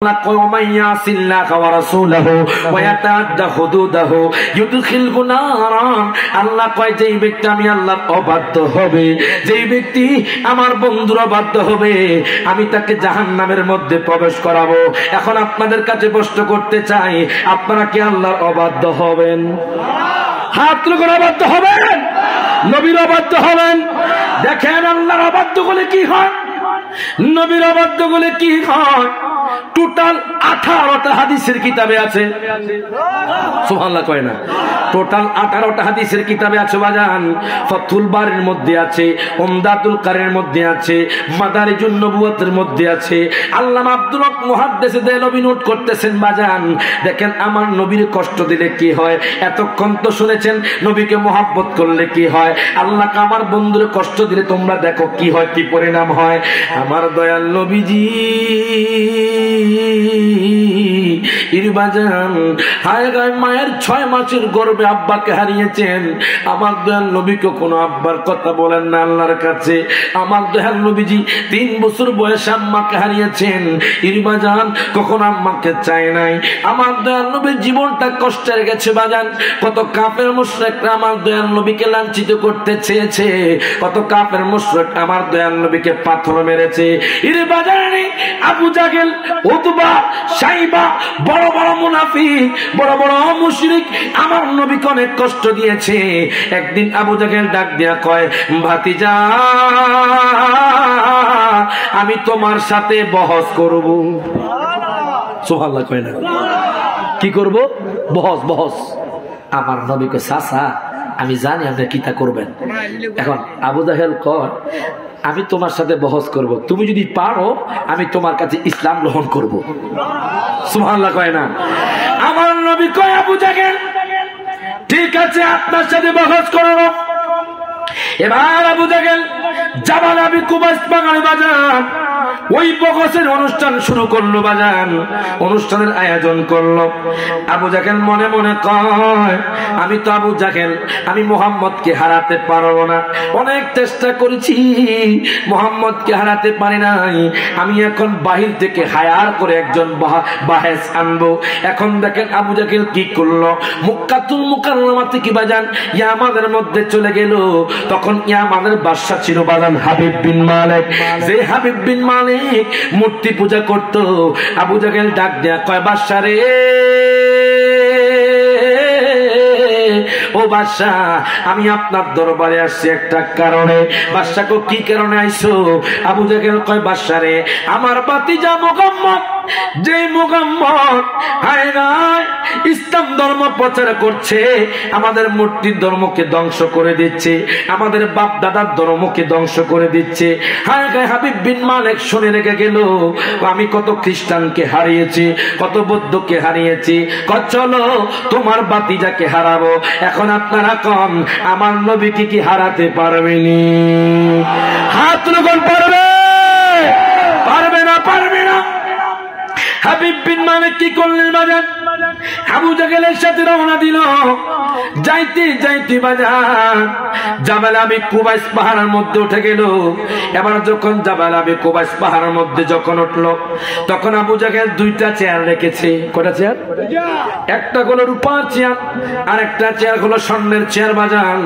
ومن يعص الله ورسوله ويتعدى حدوده يدخله نارا আল্লাহ কয় যেই ব্যক্তি আমি আল্লাহর অবাধ্য হবে, যেই ব্যক্তি আমার বন্ধুর অবাধ্য হবে, আমি তাকে জাহান্নামের মধ্যে প্রবেশ করাবো। এখন আপনাদের কাছে প্রশ্ন করতে চাই, আপনারা কি আল্লাহর অবাধ্য হবেন? হাত তুলে করে অবাধ্য হবেন? নবীর অবাধ্য হবেন? দেখেন আল্লাহর অবাধ্য বলে কি হয়, নবীর অবাধ্য বলে কি হয়। টোটাল 18টা হাদিসের কিতাবে আছে, সুবহানাল্লাহ কয় না, টোটাল 18টা হাদিসের কিতাবে আছে বাজান। ফাতুল বারির মধ্যে আছে, উমদাতুল কারির মধ্যে আছে, মাদারিজুন নবুওয়াতের মধ্যে আছে। আল্লামা আব্দুল হক মুহাদ্দিস দেলভী নোট করতেছেন বাজান, দেখেন আমার নবীর কষ্ট দিলে কি হয়। এতক্ষণ তো শুনেছেন নবীকে মহব্বত করলে কি হয়, আল্লাহকে আমার বন্ধুর কষ্ট দিলে তোমরা দেখো কি হয়, কি পরিণাম হয়। আমার দয়াল নবীজি মায়ের 6 মাসের গর্ভে আব্বাকে হারিয়েছেন। আমার দয়াল নবীকে কোনো আব্বার কথা বলেন না আল্লাহর কাছে। আমার দয়াল নবীজি 3 বছর বয়সে আম্মাকে হারিয়েছেন। ইরবাজান কখন আম্মাকে চায় নাই। আমার দয়াল নবীর জীবনটা কষ্টের গেছে বাজান। কত কাফের মুশরিকরা আমার দয়াল নবীকে লাঞ্ছিত করতে চেয়েছে, কত কাফের মুশরিক আমার দয়াল নবীকে পাথর মেরেছে। ইরবাজানে আবু জাহেল, উতবা, সাইবা, বড় বড় মুনাফিক, বড় বড় মুশরিক আমার নবীকে অনেক কষ্ট দিয়েছে। একদিন আবু জাহেল ডাক দিয়া কয়, ভাতিজা আমি তোমার সাথে বহস করব। সুবহানাল্লাহ কয় না, কি করব? বহস। বহস। আমার নবীকে চাচা আমি জানি আপনি কিতা করবেন। এখন আবু জাহেল কয়, আমি তোমার সাথে বহস করব, তুমি যদি পারো আমি তোমার কাছে ইসলাম গ্রহণ করব। সুবহানাল্লাহ কয় না। আমার নবী কয়, আবু জাহেল ঠিক আছে আপনার সাথে বহস করব। এবার আবু জাহেল জাবাল আবি কুবাইস বাগানে বাজান ওই বহসের অনুষ্ঠান শুরু করলো বাজান, অনুষ্ঠানের আয়োজন করলো। আবু জাহেল মনে মনে কয়, আমি তো আবু জাহেল, আমি মুহাম্মদকে হারাতে পারবো না। অনেক চেষ্টা করেছি, মুহাম্মদকে হারাতে পারি নাই। আমি এখন বাহির থেকে হায়ার করে একজন বাহেস আনবো। এখন দেখেন আবু জাহেল কি করলো, মক্কাতুল মুকাররমা থেকে বাজান ইয়ামানের মধ্যে চলে গেল। তখন ইয়ামানের বাদশা ছিল বাজান হাবিব বিন মালিক। যে হাবিব বিন মালিক মূর্তি পূজা করত। আবু জাহেল ডাক দেয়া কয়, বাদশা রে, ও বাদশা আমি আপনার দরবারে আসছি একটা কারণে। বাদশা কো কি কারণে আইছো? আবু জাহেল কয়, বাদশা রে, আমার ভাতিজা মুহাম্মদ, যে মুহাম্মদ হায় না ইসলাম ধর্ম প্রচার করছে, আমাদের মূর্তির ধর্মকে ধ্বংস করে দিচ্ছে, আমাদের বাপ দাদার ধর্মকে ধ্বংস করে দিচ্ছে। হায় গায়ে হাবিব বিন মালিক শুনে রেখে গেল, আমি কত খ্রিস্টানকে হারিয়েছি, কত বৌদ্ধকে হারিয়েছি, চলো তোমার ভাতিজাকে হারাবো। এখন আপনারা কম, আমার নবীকে কি হারাতে পারবেনি? হাত লোকন পারবে? পারবে না, পারবে না। হাবিব বিন মালিক কি করলেন বাজান? আবু জাহেলের সাথে রওনা দিল। যাইতে যাইতে বাজান জাবাল আবি কুবাইস পাহাড়ের মধ্যে উঠে গেল। এবার যখন জাবাল আবি কুবাইস পাহাড়ের মধ্যে যখন উঠলো, তখন আবু জাহেল 2টা চেয়ার রেখেছে। কয়টা চেয়ার? একটা হলো রূপার চেয়ার, আর একটা চেয়ার হলো স্বর্ণের চেয়ার বাজান।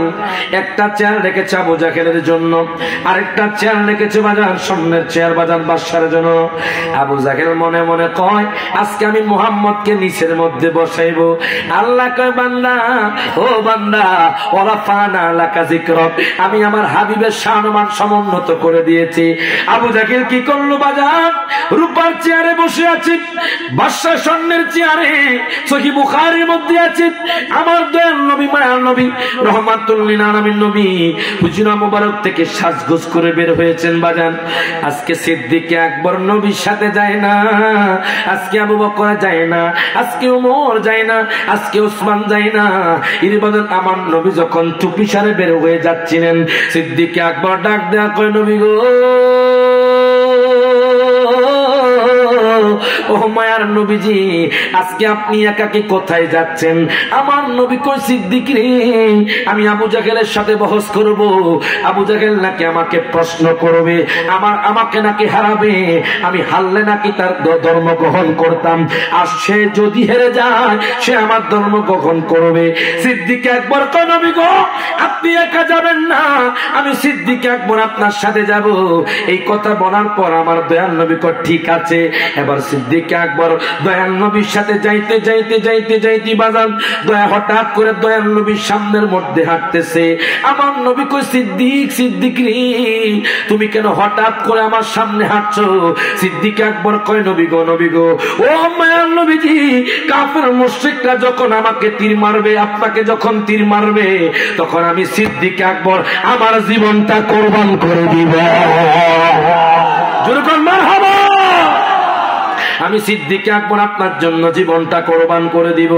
একটা চেয়ার রেখেছে আবু জাহেলের জন্য, আরেকটা চেয়ার রেখেছে বাজান স্বর্ণের চেয়ার বাজান বাদশার জন্য। আবু জাহেল মনে মনে কয়, আজকে আমি মুহাম্মদকে নিচের মধ্যে বসাইবো। আল্লাহ কয়, বান্দা ও বান্দা, ওরা ফানা লাকা যিকরক, আমি আমার হাবিবের শানমান সমুন্নত করে দিয়েছি। আবু জাহেল কি করলো বাজার? রূপার চেয়ারে বসে আছে, বাদশা স্বর্ণের চেয়ারে। সহিহ বুখারীর মধ্যে আছে, আমার দয়াল নবী মায়ার নবী রহমাতুল লিল আলামিন নবী হুজরা মুবারক থেকে সাজগোজ করে বের হয়েছেন বাজান। আজকে সিদ্দিক আকবর নবীর সাথে যায় না, আজকে আবু বকর যায় না, আজকে ওমর যায় না, আজকে ওসমান যায় না। এর বদল আমার নবী যখন চুপি সারে বের হয়ে যাচ্ছিলেন, সিদ্দিক আকবর ডাক দেয়া কয়, নবী গো ও মায়ার নবীজি, আজকে আপনি একাকি কোথায় যাচ্ছেন? আমার নবী কই সিদ্দিক রে, আমি আবু জাহেলের সাথে বহস করব, আবু জাহেল নাকি আমাকে প্রশ্ন করবে, আমাকে নাকি হারাবে, আমি হারলে নাকি তার ধর্ম গ্রহণ করতাম, আর সে যদি হেরে যায় সে আমার ধর্ম গ্রহণ করবে। সিদ্দিক আকবর কয় নবী গো, আপনি একা যাবেন না, আমি সিদ্দিক আকবর আপনার সাথে যাব। এই কথা বলার পর আমার দয়াল নবী কয় ঠিক আছে। এবার সিদ্দিক আকবর দয়াল নবীর সাথে যাইতে যাইতে যাইতে যাইতে বাজান হঠাৎ করে দয়াল নবীর সামনের মধ্যে হাঁটতেছে। আমার নবী কই সিদ্দিক, সিদ্দিক রে, তুমি কেন হঠাৎ করে আমার সামনে হাঁটছো? সিদ্দিক আকবর কয় নবী গো, নবী গো, ও মায়ার নবীজি, কাফের মুশরিকরা যখন আমাকে তীর মারবে, আপনাকে যখন তীর মারবে, তখন আমি সিদ্দিক আকবর আমার জীবনটা কোরবান করে দিব। জোরে বল মারহাবা। আমি সিদ্দিক আকবর আপনার জন্য জীবনটা কোরবান করে দিব।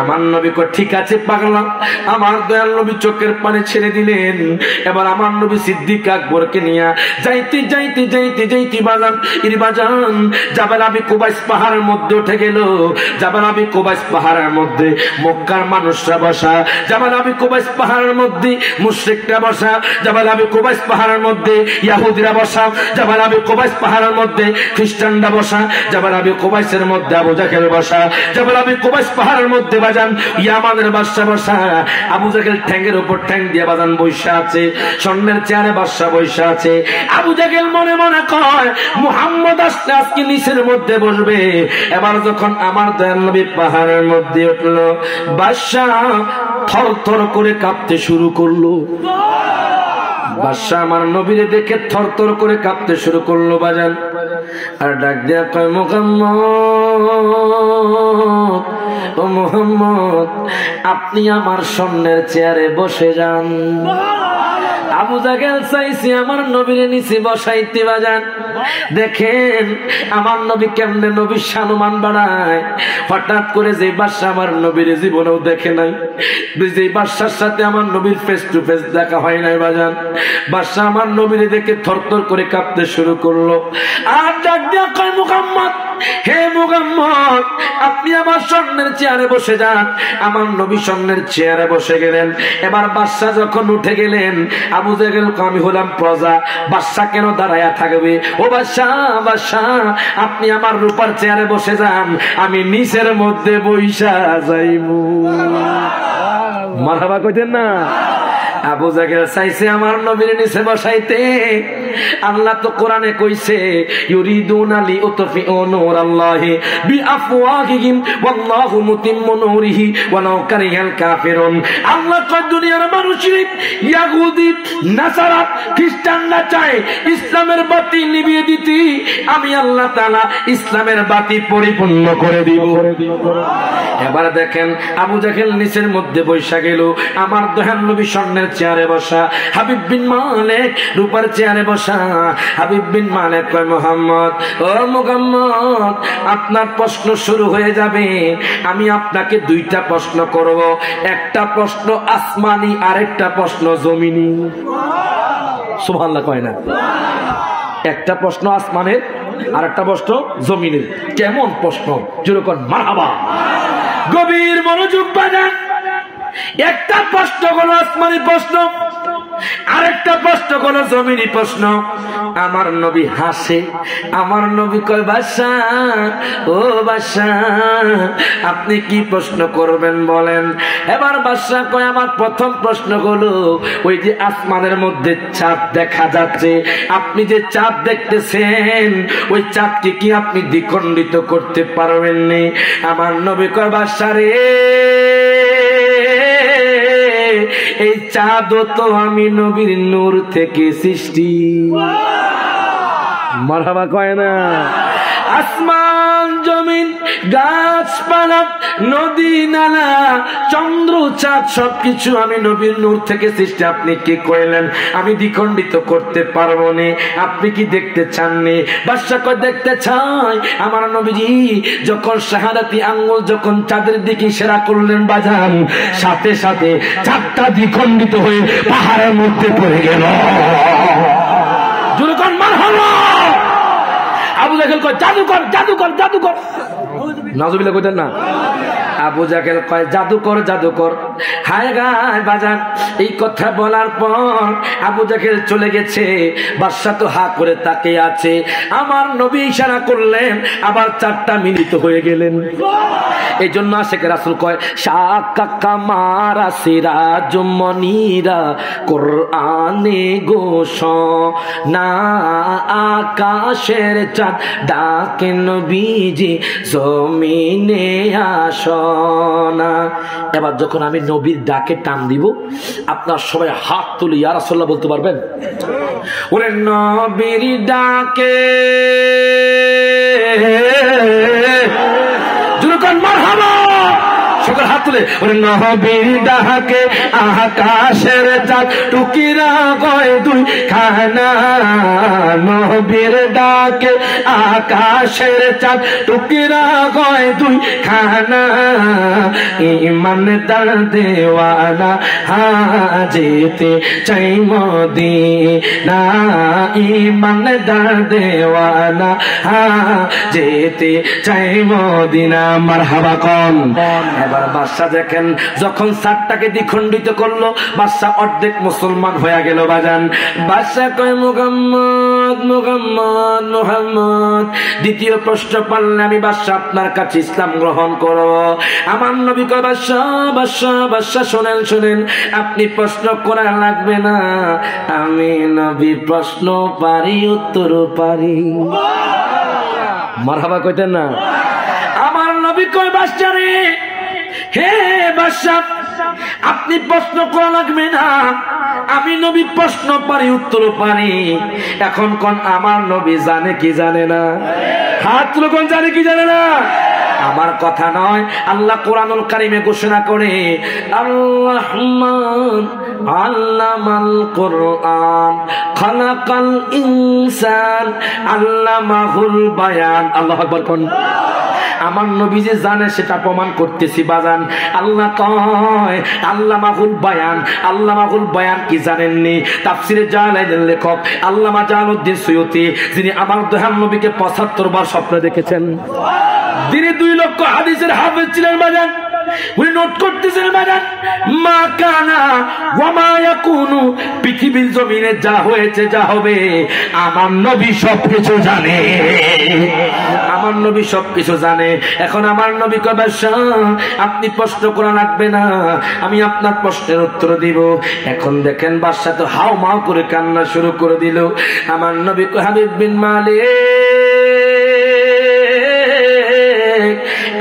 আমার নবী কয় ঠিক আছে পাগলা। আমার দয়াল নবী চোখের পানি ছেড়ে দিলেন। এবার আমার নবী সিদ্দিক আকবরকে নিয়ে যাইতে যাইতে যাইতে যাইতে বাজান জাবাল আবি কুবাইস পাহাড়ের মধ্যে উঠে গেল। জাবাল আবি কুবাইস পাহাড়ের মধ্যে মক্কার মানুষরা বসা, জাবাল আবি কুবাইস পাহাড়ের মধ্যে মুশরিকরা বসা, জাবাল আবি কুবাইস পাহাড়ের মধ্যে ইহুদিরা বসা, জাবাল আবি কুবাইস পাহাড়ের মধ্যে খ্রিস্টানরা বসা, জাবাল আবি কুবাইসের মধ্যে আবু জাহেল বসা, জাবাল আবি কুবাইস পাহাড়ের মধ্যে বাজান ইয়ামানের বাদশা বসা। আবু জাহেল ঠ্যাঙ্গের উপর ঠ্যাং দিয়ে বাজান বৈশা আছে, স্বর্ণের চেয়ারে বাদশা বৈশা আছে। আবু জাহেল মনে মনে কয় মুহাম্মদ আসলে আজকে নিচের মধ্যে বসবে। এবার যখন আমার দয়াল নবী পাহাড়ের মধ্যে উঠলো, বাদশা থর থর করে কাঁপতে শুরু করলো। বাদশা আমার নবীরে দেখে থর থর করে কাঁপতে শুরু করলো বাজান। আর ডাক দিয়া কয় মুহাম্মদ, ও মুহাম্মদ, আপনি আমার স্বর্ণের চেয়ারে বসে যান। আবু জাহেল চাইছে আমার নবীর নিচে বসাইতে বাজান। দেখেন আমার নবী কেমনে নবীর সম্মান বাড়ায়। হঠাৎ করে যে বাদশা আমার নবীর জীবনেও দেখে নাই, যে বাদশার সাথে আমার নবীর ফেস টু ফেস দেখা হয় নাই বাজান, বাদশা আমার নবীর দেখে থরথর করে কাঁপতে শুরু করলো। আর ডাক দিয়া কয় মুহাম্মদ, হে মুহাম্মদ, আপনি আমার স্বর্ণের চেয়ারে বসে যান। আমার নবী স্বর্ণের চেয়ারে বসে গেলেন। এবার বাদশা যখন উঠে গেলেন, আবু জাহেল আমি হলাম প্রজা, বাদশা কেন দাঁড়ায়া থাকবে? ও বাদশা, বাদশা, আপনি আমার রূপার চেয়ারে বসে যান, আমি নিচের মধ্যে বৈশা যাইমু। মারহাবা কইতেন না? আবু জাহেল চাইছে আমার নবীর নিচে বসাইতে। আল্লাহ তো কোরআনে কইছে ইউরিদুনা লিউতফিউ নূরাল্লাহি বিআফওয়াহিহিম ওয়াল্লাহু মুতিম্মু নূরিহি ওয়ালাউ কারিহাল কাফিরুন। আল্লাহ কয় দুনিয়ার মানুষই ইহুদি নাসারা খ্রিস্টানরা চায় ইসলামের বাতি নিভিয়ে দিতে, আমি আল্লাহ তাআলা ইসলামের বাতি পরিপূর্ণ করে দিব। এবার দেখেন আবু জাহেল নিচের মধ্যে বৈশা গেল। আমার দয়াল নবী স্বর্ণের চেয়ারে বসা, হাবিব বিন মালিক রূপার চেয়ারে বসা। হাবিব বিন মালিক কয় মুহাম্মদ, ও মুহাম্মদ, আপনার প্রশ্ন শুরু হয়ে যাবে। আমি আপনাকে দুইটা প্রশ্ন করব, একটা প্রশ্ন আসমানি, আরেকটা প্রশ্ন জমিনি। সুবহানাল্লাহ কয় না? একটা প্রশ্ন আসমানের, আরেকটা প্রশ্ন জমিনের। কেমন প্রশ্ন? যেরকম মারহাবা। গভীর মনোযোগ বাজান। একটা প্রশ্ন হলো আসমানি প্রশ্ন, আরেকটা প্রশ্ন হলো জমিনি প্রশ্ন। আমার নবী হাসে। আমার নবী কয় বাদশা, ও বাদশা, আপনি কি প্রশ্ন করবেন বলেন। এবার বাদশা কয় আমার প্রথম প্রশ্ন হলো, ওই যে আসমানের মধ্যে চাঁদ দেখা যাচ্ছে, আপনি যে চাঁদ দেখতেছেন, ওই চাঁদকে কি আপনি দ্বিখণ্ডিত করতে পারবেন না? আমার নবী কয় বাদশা রে, এই চাঁদ তো আমি নবীর নূর থেকে সৃষ্টি। মারহাবা কয় না? আসমান জমিন গাছপালা নদী নালা চন্দ্র চাঁদ সবকিছু আমি নবীর নূর থেকে সৃষ্টি। আপনি কি কইলেন আমি দ্বিখণ্ডিত করতে পারবো না? আপনি কি দেখতে চাননি? বাদশা কয় দেখতে চাই। আমার নবীজি যখন শাহাদাতি আঙ্গুল যখন চাঁদের দিকে ইশারা করলেন বাজান, সাথে সাথে চাঁদটা দ্বিখণ্ডিত হয়ে পাহাড়ের মধ্যে পড়ে গেল। যখন মারহাবা। আবু জাহেল কয় জাদুকর জাদুকর জাদুকর, নাউজুবিল্লাহ কইতেন না। আবু জাহেল কয় জাদুকর জাদুকর। হায় গায় বাজান, এই কথা বলার পর আবু জাহেল চলে গেছে। বাদশা তো হা করে তাকিয়ে আছে। আমার নবী ইশারা করলেন, আবার 4টা মিলিত হয়ে গেলেন। এই জন্য আশেখ রাসূল কয় শাকা কামারা সিরাজ মনিরা কোরআনে ঘোষণা, আকাশের চাঁদ ডাকে নবীজি জমিনে আসনা। এবার যখন আমি নবীর ডাকে টান দিব, আপনার সবাই হাত তুলে ইয়া রাসূলুল্লাহ বলতে পারবেন। ওরে নবীর ডাকে জুরকান মারহাবা, সকল হাত তুলে। ওরে নবীর ডাকে আকাশের চাঁদ টুকিরা কয় 2 খানা, নবীর ডাকে আকাশের চাঁদ টুকিরা কয় 2 খানা, ইমানদার দেওয়ানা হাজেতে চাই মদিনা, ইমানদার দেওয়ানা হাজেতে চাই মদিনা। মারহাবা কোন। এবার বাদশা দেখেন যখন 4টাকে দ্বিখণ্ডিত করলো, বাদশা অর্ধেক মুসলমান হয়ে গেল বাজান। বাদশা কয় মুহাম্মদ মুহাম্মদ মুহাম্মদ, দ্বিতীয় প্রশ্ন পারলে আমি বাদশা আপনার কাছে ইসলাম গ্রহণ করব। আমার নবী কয় বাদশা বাদশা বাদশা শোনেন শোনেন, আপনি প্রশ্ন করা লাগবে না, আমি নবী প্রশ্ন পারি উত্তরও পারি। মারহাবা কইতেন না। আমার নবী কয় বাদশা রে, হে বাদশা, আপনি প্রশ্ন করা লাগবে না, আমি নবী প্রশ্ন পারি উত্তরও পারি। এখন কোন আমার নবী জানে কি জানে না? হাত তুলে কোন জানে কি জানে না? আমার কথা নয়, আল্লাহ কোরআনুল কারীমে ঘোষণা করে আর-রহমান আল্লামাল কোরআন খালাকাল ইনসান আল্লামাহুল বায়ান। আল্লাহু আকবার কোন। আমার নবী যে জানে সেটা প্রমাণ করতেছি বাজান। আল্লাহ কয় আল্লামাহুল বায়ান। আল্লামাহুল বায়ান কি জানেননি? তাফসিরে জালালাইনের লেখক আল্লামা জালালউদ্দিন সুয়ুতী, যিনি আমার দয়াল নবীকে 75 বার স্বপ্নে দেখেছেন, যিনি 2 লক্ষ হাদিসের হাফেজ ছিলেন বাজান, উনি নোট করতেছেন বাজান, মা কানা ওয়া মা ইয়াকুনু, পৃথিবীর জমিনে যা হয়েছে যা হবে আমার নবী সবকিছু জানে। আমার নবী সবকিছু জানে। এখন আমার নবী কয় বাদশা, আপনি প্রশ্ন করা লাগবে না, আমি আপনার প্রশ্নের উত্তর দিব। এখন দেখেন বাদশা তো হাও মাও করে কান্না শুরু করে দিল। আমার নবী কয় হাবিব বিন মালিক,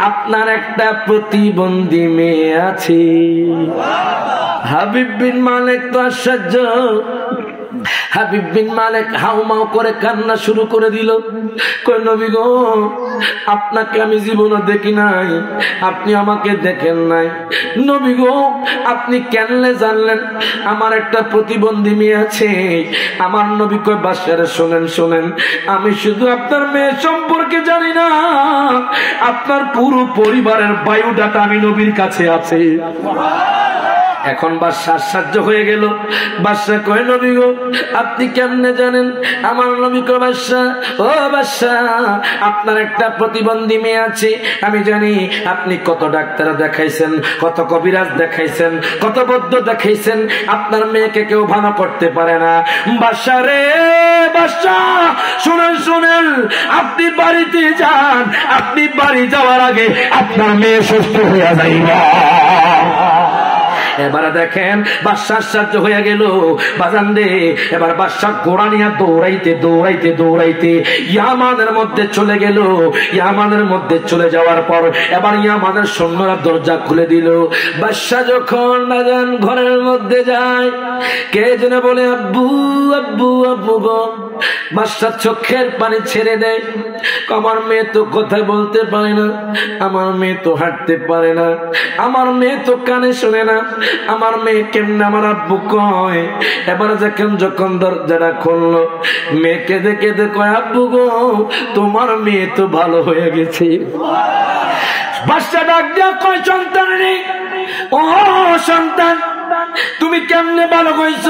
আপনার একটা প্রতিবন্ধী মেয়ে আছে। হাবিব বিন মালিক তো আশ্চর্য। হাবিব বিন মালিক হাউমাউ করে কান্না শুরু করে দিল। কই নবী গো, আপনাকে আমি জীবনে দেখি নাই, আপনি আমাকে দেখেন নাই। নবী গো, আপনি কেনলে জানলেন আমার একটা প্রতিবন্ধী মেয়ে আছে? আমার নবী কয় বাদশারে শোনেন শোনেন, আমি শুধু আপনার মেয়ে সম্পর্কে জানি না, আপনার পুরো পরিবারের বায়োডাটা আমি নবীর কাছে আছে। এখন বাদশা আশ্চর্য হয়ে গেল। বাদশা কয় নবী গো, আপনি কেমনে জানেন? আমার নবী কয় বাদশা, ও বাদশা, আপনার একটা প্রতিবন্ধী মেয়ে আছে, আমি জানি। আপনি কত ডাক্তার দেখাইছেন, কত কবিরাজ দেখাইছেন, কত বৈদ্য দেখাইছেন, আপনার মেয়েকে কেউ ভালো করতে পারে না। বাদশা রে বাদশা, শুনেন শুনেন, আপনি বাড়িতে যান, আপনি বাড়ি যাওয়ার আগে আপনার মেয়ে সুস্থ হইয়া যাইবা। এবার দেখেন বাদশা আশ্চর্য হয়ে গেল বাজান রে। এবার বাদশা ঘোড়া নিয়ে দৌড়াইতে দৌড়াইতে দৌড়াইতে ইয়ামানের মধ্যে চলে গেল। ইয়ামানের মধ্যে চলে যাওয়ার পর এবার ইয়ামানের সৈন্যরা দরজা খুলে দিল। বাদশা যখন বাজান ঘরের মধ্যে যায়, কে যেন বলে আব্বু আব্বু আব্বু গো। বাদশা চোখের পানি ছেড়ে দেয়। আমার মেয়ে তো কথা বলতে পারে না, আমার মেয়ে তো হাঁটতে পারে না, আমার মেয়ে তো কানে শোনে না, আমার মেয়ে কেমনে আমার আব্বু কয়। এবার যখন দরজাটা খুললো, মেয়ে কেঁদে কেঁদে কয় আব্বু গো, তোমার মেয়ে তো ভালো হয়ে গেছে। বাদশা ডাক দিয়া কয় সন্তান রে, ও সন্তান, তুমি কেমনে ভালো হইছ?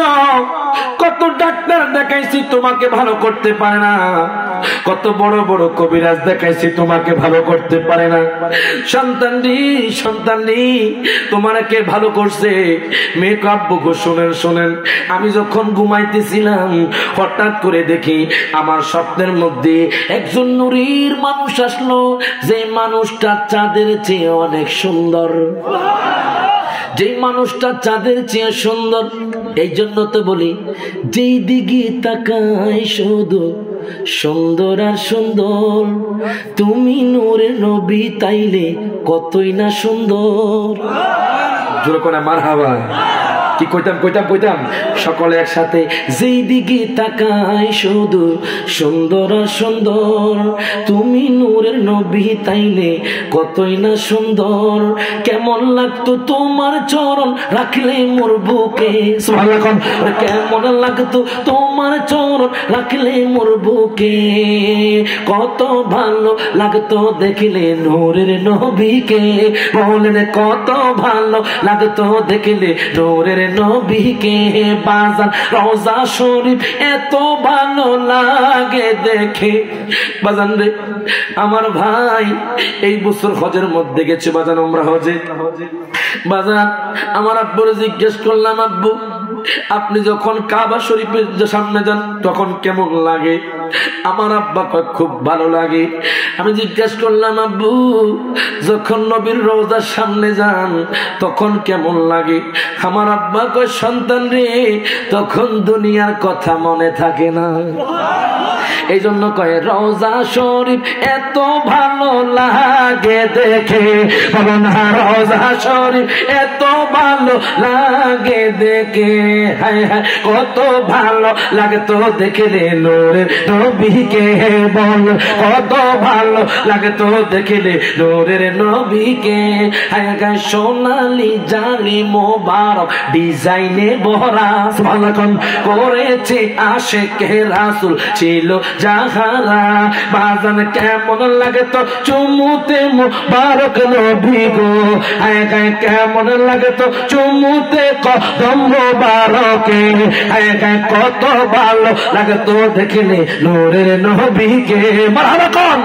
কত ডাক্তার দেখাইছি তোমাকে ভালো করতে পারে না, কত বড় বড় কবিরাজ দেখাইছি, তোমাকে ভালো করতে পারে না। সন্তানটি তোমাকে ভালো করছে। মেয়ে আব্বু গো শোনেন শোনেন, আমি যখন ঘুমাইতেছিলাম হঠাৎ করে দেখি আমার স্বপ্নের মধ্যে একজন নূরের মানুষ আসলো, যে মানুষটা চাঁদের চেয়ে অনেক সুন্দর, যেই মানুষটা চাঁদের চেয়ে সুন্দর। এই জন্য তো বলি, যেই দিকে তাকাই শুধু সুন্দর আর সুন্দর, তুমি নূরে নবী তাইলে কতই না সুন্দর। জোর করে মারহাবা। কি কইতাম সকলে একসাথে, যেই দিকে তাকাই শুধু সুন্দর আর সুন্দর, তুমি নূরের নবী তাইলে কতই না সুন্দর। কেমন লাগতো তোমার চরণ রাখলে মোর বুকে, কেমন লাগতো তোমার চরণ রাখলে মোর বুকে, কত ভালো লাগতো দেখলে নূরের নবীকে। বলেন কত ভালো লাগতো দেখলে নূরের নবীকে। বাজান রওজা শরীফ এত ভালো লাগে দেখে। বাজান রে আমার ভাই এই বছর হজের মধ্যে গেছে বাজান, আমরা হজে। বাজান আমার আব্বুরে জিজ্ঞেস করলাম, আব্বু আপনি যখন কাবা শরীফের সামনে যান তখন কেমন লাগে? আমার আব্বা কয় খুব ভালো লাগে। আমি জিজ্ঞেস করলাম, আব্বু যখন নবীর রওজার সামনে যান তখন কেমন লাগে? আমার আব্বা কয় সন্তান রে, তখন দুনিয়ার কথা মনে থাকে না। এই জন্য কয় রওজা শরীফ এত ভালো লাগে দেখে। বলো না রওজা শরীফ এত ভালো লাগে দেখে। হায় হায় কত ভালো লাগতো দেখলে নূরের নবীকে। বল কত ভালো লাগতো দেখলে নূরের নবীকে। হায় গায় সোনালি জালি মোবারক ডিজাইনে ভরা, সুবহানাল্লাহ করেছে আশিকে রাসূল ছিল যাহারা। বাজান কেমন লাগতো চুমুতে মোবারক নবী গো। হায় গায় কেমন লাগতো চুমুতে কদম মোবারকে। হায় গায় কত ভালো লাগতো দেখলে নূরের নবীকে। মারহাবা কোন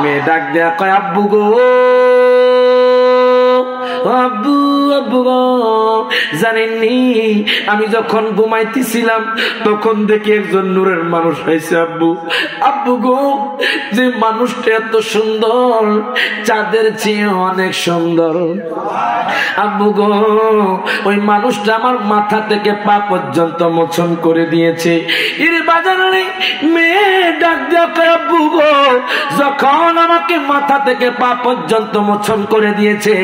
মেয়ে ডাক দেয়া কয়, আব্বু গো আব্বু আব্বু গো, জানেননি আমি যখন ঘুমাইতেছিলাম তখন দেখি একজন নূরের মানুষ হয়েছে। আব্বু আব্বু গো, যে মানুষটা এত সুন্দর চাঁদের চেয়ে অনেক সুন্দর। আব্বু গো ওই মানুষটা আমার মাথা থেকে পা পর্যন্ত মোচন করে দিয়েছে। এর বাজারে মেয়ে ডাক দেয়া কয়, আব্বু গো যখন আমাকে মাথা থেকে পা পর্যন্ত মোচন করে দিয়েছে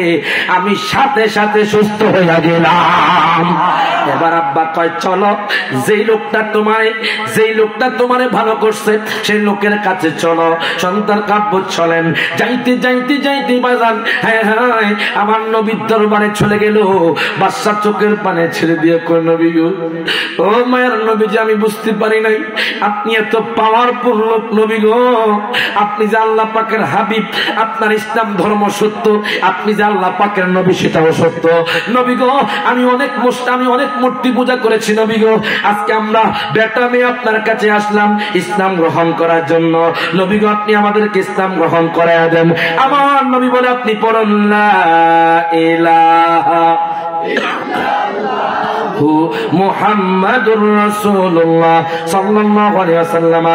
আমি সাথে সাথে সুস্থ হয়ে গেলাম। এবার আব্বা কয় চলো, যেই লোকটা তোমারে ভালো করছে সেই লোকের কাছে চলো। সন্তান কাব্য চলেন। যাইতে যাইতে যাইতে বাজান হ্যাঁ হ্যাঁ আমার নবীর দরবারে চলে গেল। বাদশা চোখের পানে ছেড়ে দিয়ে কয়, নবী গো ও মায়ের নবীজি, আমি বুঝতে পারি নাই আপনি এত পাওয়ারফুল লোক। নবী গো আপনি যে আল্লাহ পাকের হাবিব, আপনার ইসলাম ধর্ম সত্য, আপনি যে আল্লাহ পাকের নবী সেটাও সত্য। নবী গো আমি অনেক মূর্তি পূজা করেছি। নবী গো আজকে আমরা বেটা মেয়ে আপনার কাছে আসলাম ইসলাম গ্রহণ করার জন্য। নবী গো আপনি আমাদেরকে ইসলাম গ্রহণ করায়া দেন। আমার নবী বলে, আপনি পড়ুন লা ইলাহা ইল্লাল্লাহু মুহাম্মাদুর রাসূলুল্লাহ সাল্লাল্লাহু আলাইহি ওয়াসাল্লাম।